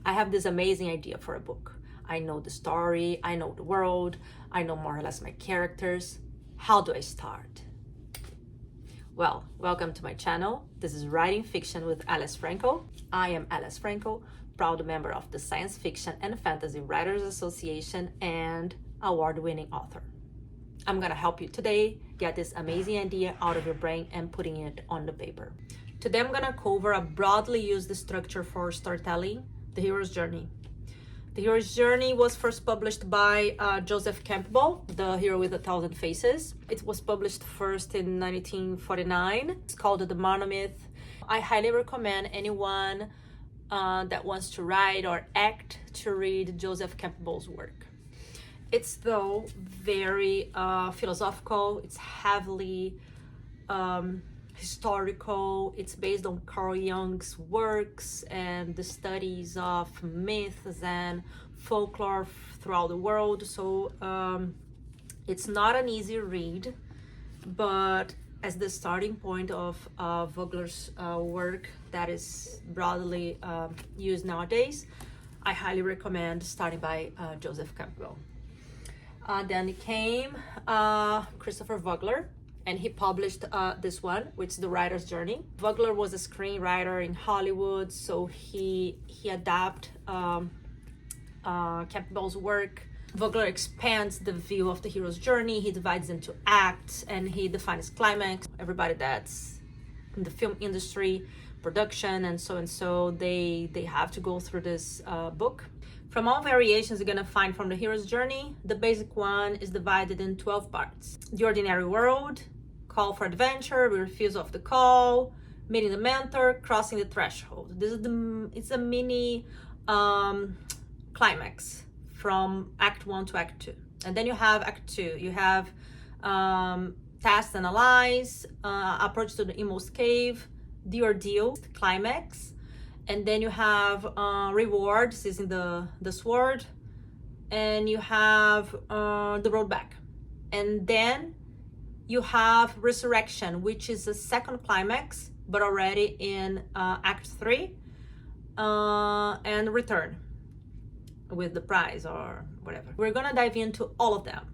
I have this amazing idea for a book. I know the story, I know the world, I know more or less my characters. How do I start? Well, welcome to my channel. This is Writing Fiction with Alice Franco. I am Alice Franco, proud member of the Science Fiction and Fantasy Writers Association and award-winning author. I'm gonna help you today get this amazing idea out of your brain and putting it on the paper. Today I'm gonna cover a broadly used structure for storytelling, the hero's journey. The Hero's Journey was first published by Joseph Campbell, The Hero with a Thousand Faces. It was published first in 1949. It's called The Monomyth. I highly recommend anyone that wants to write or act to read Joseph Campbell's work. It's though very philosophical, it's heavily historical. It's based on Carl Jung's works and the studies of myths and folklore throughout the world. So it's not an easy read, but as the starting point of Vogler's work that is broadly used nowadays, I highly recommend starting by Joseph Campbell. Then came Christopher Vogler, and he published this one, which is The Writer's Journey. Vogler was a screenwriter in Hollywood, so he adapted Campbell's work. Vogler expands the view of the hero's journey. He divides into acts, and he defines climax. Everybody that's in the film industry, production, and so, they have to go through this book. From all variations you're gonna find from the hero's journey, the basic one is divided in 12 parts. The ordinary world, call for adventure, refusal of the call, meeting the mentor, crossing the threshold. It's a mini climax from Act 1 to Act 2. And then you have Act 2. You have test, analyze, approach to the inmost cave, the ordeal, the climax. And then you have reward, seizing the sword, and you have the road back. And then you have resurrection, which is a second climax, but already in Act 3, and return with the prize or whatever. We're gonna dive into all of them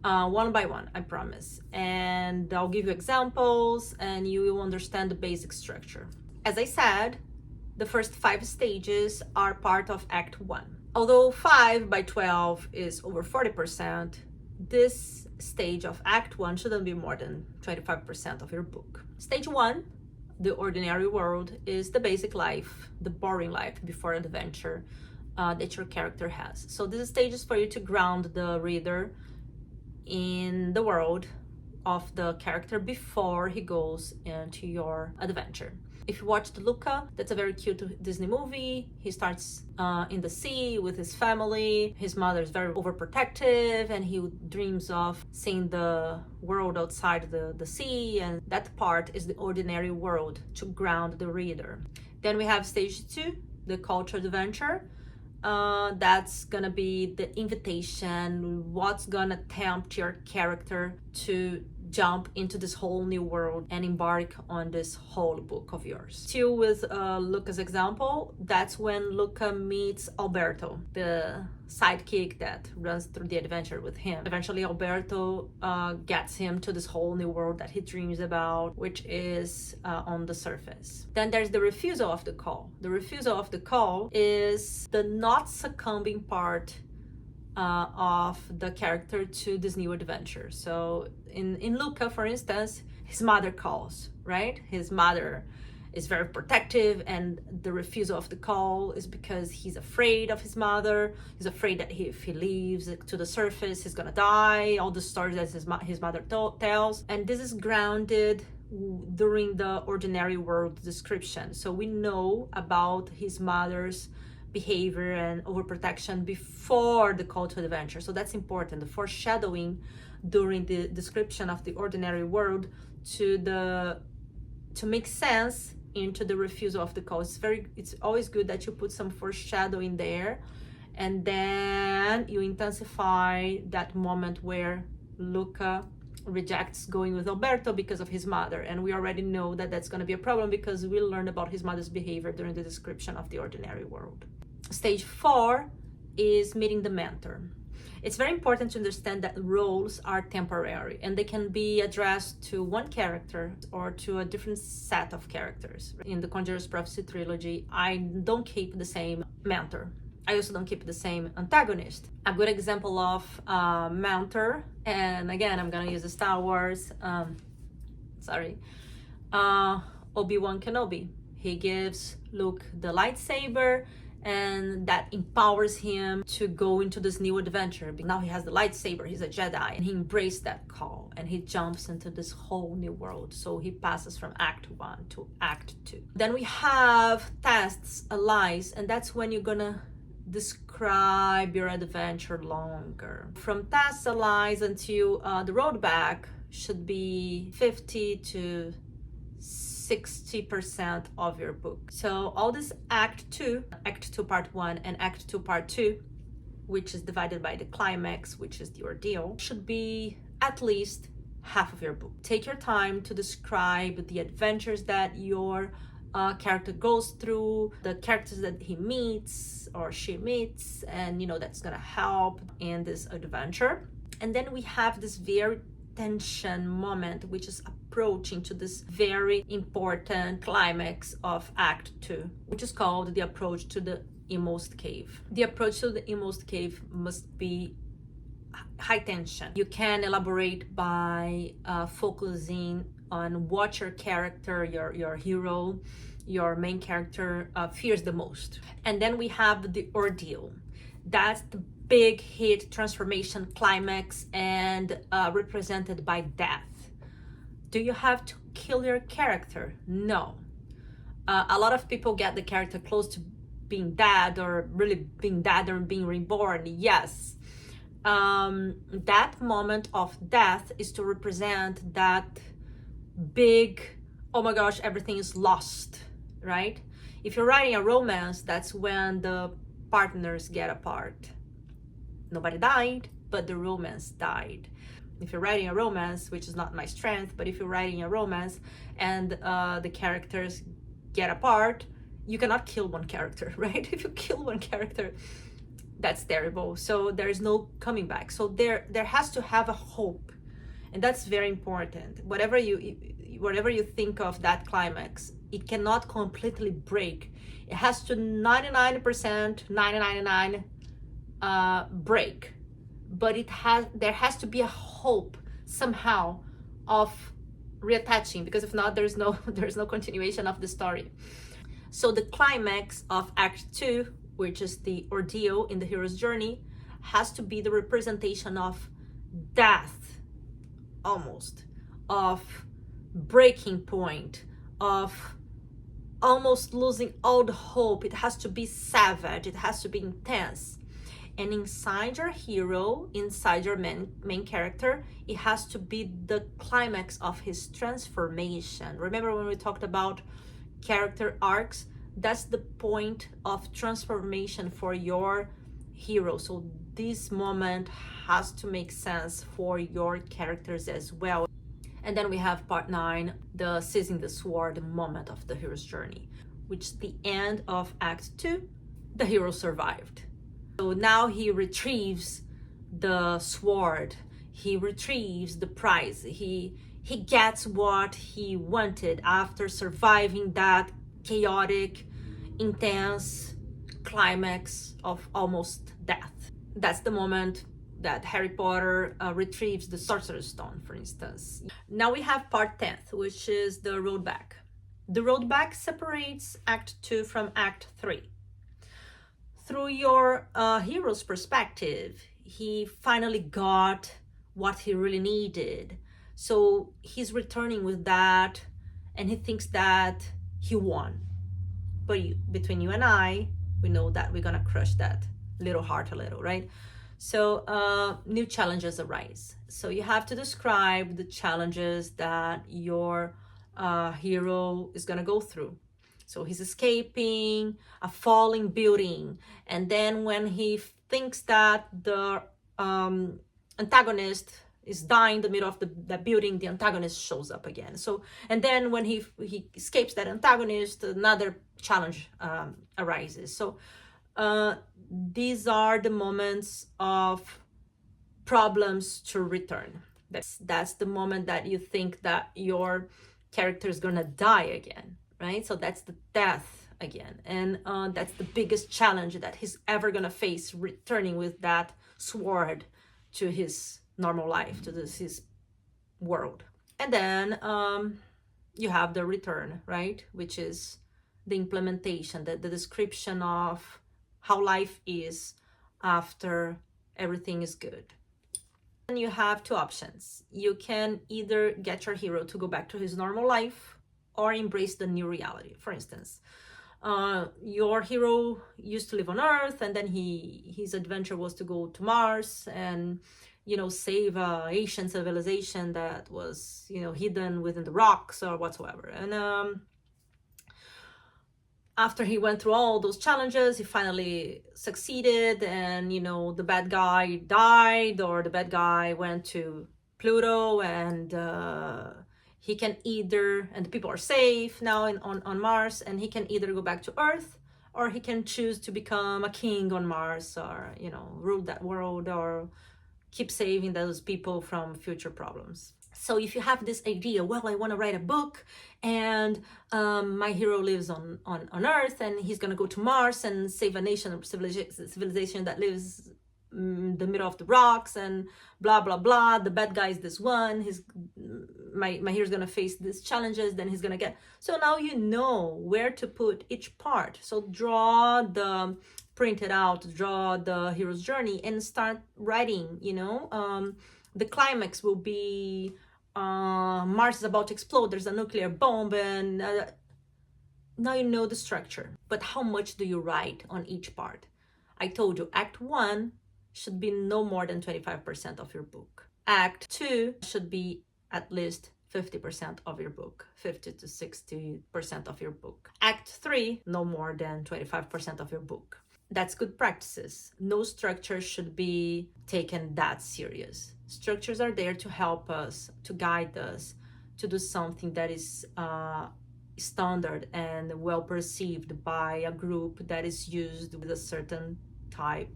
one by one, I promise. And I'll give you examples and you will understand the basic structure. As I said, the first 5 stages are part of Act 1. Although 5 by 12 is over 40%, this stage of Act 1 shouldn't be more than 25% of your book. Stage 1, the ordinary world, is the basic life, the boring life before adventure that your character has. So this stage is for you to ground the reader in the world of the character before he goes into your adventure. If you watched Luca, that's a very cute Disney movie. He starts in the sea with his family. His mother is very overprotective and he dreams of seeing the world outside the sea, and that part is the ordinary world to ground the reader. Then we have stage 2, the call to adventure. That's gonna be the invitation, what's gonna tempt your character to jump into this whole new world and embark on this whole book of yours. Still with Luca's example, that's when Luca meets Alberto, the sidekick that runs through the adventure with him. Eventually Alberto gets him to this whole new world that he dreams about, which is on the surface. Then there's the refusal of the call. The refusal of the call is the not succumbing part of the character to this new adventure. So in Luca, for instance, his mother calls, right? His mother is very protective, and the refusal of the call is because he's afraid of his mother. He's afraid that if he leaves to the surface, he's gonna die. All the stories that his mother tells. And this is grounded during the ordinary world description. So we know about his mother's behavior and overprotection before the call to adventure. So that's important, the foreshadowing during the description of the ordinary world to make sense into the refusal of the call. It's always good that you put some foreshadowing there, and then you intensify that moment where Luca rejects going with Alberto because of his mother, and we already know that that's going to be a problem because we learned about his mother's behavior during the description of the ordinary world. Stage 4 is meeting the mentor. It's very important to understand that roles are temporary and they can be addressed to one character or to a different set of characters. In the Conjurer's Prophecy trilogy, I don't keep the same mentor. I also don't keep the same antagonist. A good example of mentor, and again, I'm gonna use the Star Wars, Obi-Wan Kenobi. He gives Luke the lightsaber, and that empowers him to go into this new adventure. Now he has the lightsaber, he's a Jedi, and he embraced that call and he jumps into this whole new world. So he passes from Act 1 to Act 2. Then we have tests, allies, and that's when you're gonna describe your adventure longer. From tests, allies until the road back should be 50 to 60% of your book. So all this Act 2 Part 1 and Act 2 Part 2, which is divided by the climax, which is the ordeal, should be at least half of your book. Take your time to describe the adventures that your character goes through, the characters that he meets or she meets, and that's gonna help in this adventure. And then we have this very tension moment, which is approaching to this very important climax of Act 2, which is called the approach to the inmost cave. The approach to the inmost cave must be high tension. You can elaborate by focusing on what your character, your hero, your main character fears the most. And then we have the ordeal. That's the big hit transformation climax and represented by death. Do you have to kill your character? No. A lot of people get the character close to being dead or really being dead or being reborn. Yes. That moment of death is to represent that big, oh my gosh, everything is lost, right? If you're writing a romance, that's when the partners get apart. Nobody died, but the romance died. If you're writing a romance, which is not my strength, but if you're writing a romance and the characters get apart, you cannot kill one character, right? If you kill one character, that's terrible. So there is no coming back. So there has to have a hope, and that's very important. Whatever you think of that climax, it cannot completely break. It has to 99% break, but there has to be a hope somehow of reattaching, because if not, there's no continuation of the story. So the climax of Act 2, which is the ordeal in the hero's journey, has to be the representation of death, almost, of breaking point, of almost losing all the hope. It has to be savage, it has to be intense. And inside your hero, inside your main character, it has to be the climax of his transformation. Remember when we talked about character arcs? That's the point of transformation for your hero. So this moment has to make sense for your characters as well. And then we have Part 9, the seizing the sword moment of the hero's journey, which is the end of Act 2. The hero survived. So now he retrieves the sword, he retrieves the prize, he gets what he wanted after surviving that chaotic, intense climax of almost death. That's the moment that Harry Potter retrieves the Sorcerer's Stone, for instance. Now we have Part 10, which is the road back. The road back separates Act 2 from Act 3. Through your hero's perspective, he finally got what he really needed. So he's returning with that, and he thinks that he won. But between you and I, we know that we're gonna crush that little heart a little, right? So new challenges arise. So you have to describe the challenges that your hero is gonna go through. So he's escaping a falling building, and then when he thinks that the antagonist is dying in the middle of the building, the antagonist shows up again. So, and then when he escapes that antagonist, another challenge arises. So these are the moments of problems to return. That's the moment that you think that your character is gonna die again, right? So that's the death again, and that's the biggest challenge that he's ever gonna face, returning with that sword to his normal life, to his world. And then you have the return, right, which is the implementation, the description of how life is after everything is good. And you have two options. You can either get your hero to go back to his normal life or embrace the new reality. For instance, your hero used to live on Earth, and then his adventure was to go to Mars and, you know, save a ancient civilization that was, you know, hidden within the rocks or whatsoever. And after he went through all those challenges, he finally succeeded, and, you know, the bad guy died, or the bad guy went to Pluto, and he can either, and the people are safe now on Mars, and he can either go back to Earth, or he can choose to become a king on Mars, or, you know, rule that world, or keep saving those people from future problems. So if you have this idea, well, I want to write a book, and my hero lives on Earth, and he's going to go to Mars and save a nation or civilization that lives in the middle of the rocks, and blah, blah, blah. The bad guy is this one. My hero's going to face these challenges, then he's going to get... So now you know where to put each part. So print it out, draw the hero's journey, and start writing, you know. The climax will be Mars is about to explode, there's a nuclear bomb, and now you know the structure. But how much do you write on each part? I told you, Act 1 should be no more than 25% of your book. Act 2 should be at least 50% of your book, 50 to 60% of your book. Act 3, no more than 25% of your book. That's good practices. No structure should be taken that serious. Structures are there to help us, to guide us, to do something that is standard and well perceived by a group that is used with a certain type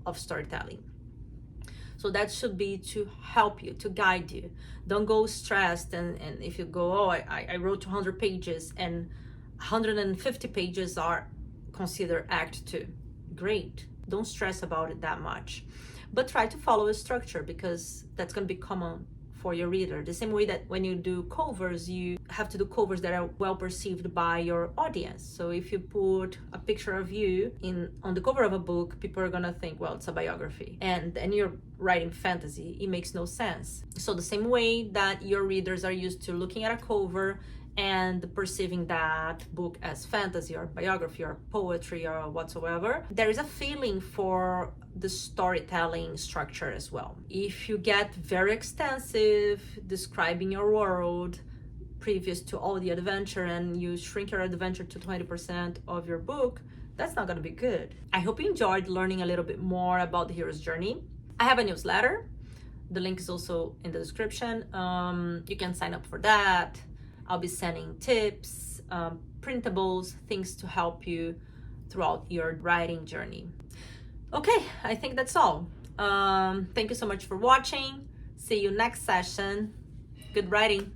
of storytelling. So that should be to help you, to guide you. Don't go stressed, and if you go, oh, I wrote 200 pages and 150 pages are considered Act 2. Great. Don't stress about it that much, but try to follow a structure, because that's going to be common for your reader. The same way that when you do covers, you have to do covers that are well perceived by your audience. So if you put a picture of you on the cover of a book, people are going to think, well, it's a biography, and you're writing fantasy. It makes no sense. So the same way that your readers are used to looking at a cover and perceiving that book as fantasy or biography or poetry or whatsoever, there is a feeling for the storytelling structure as well. If you get very extensive describing your world previous to all the adventure, and you shrink your adventure to 20% of your book, that's not going to be good. I hope you enjoyed learning a little bit more about the hero's journey. I have a newsletter. The link is also in the description. You can sign up for that. I'll be sending tips, printables, things to help you throughout your writing journey. Okay, I think that's all. Thank you so much for watching. See you next session. Good writing.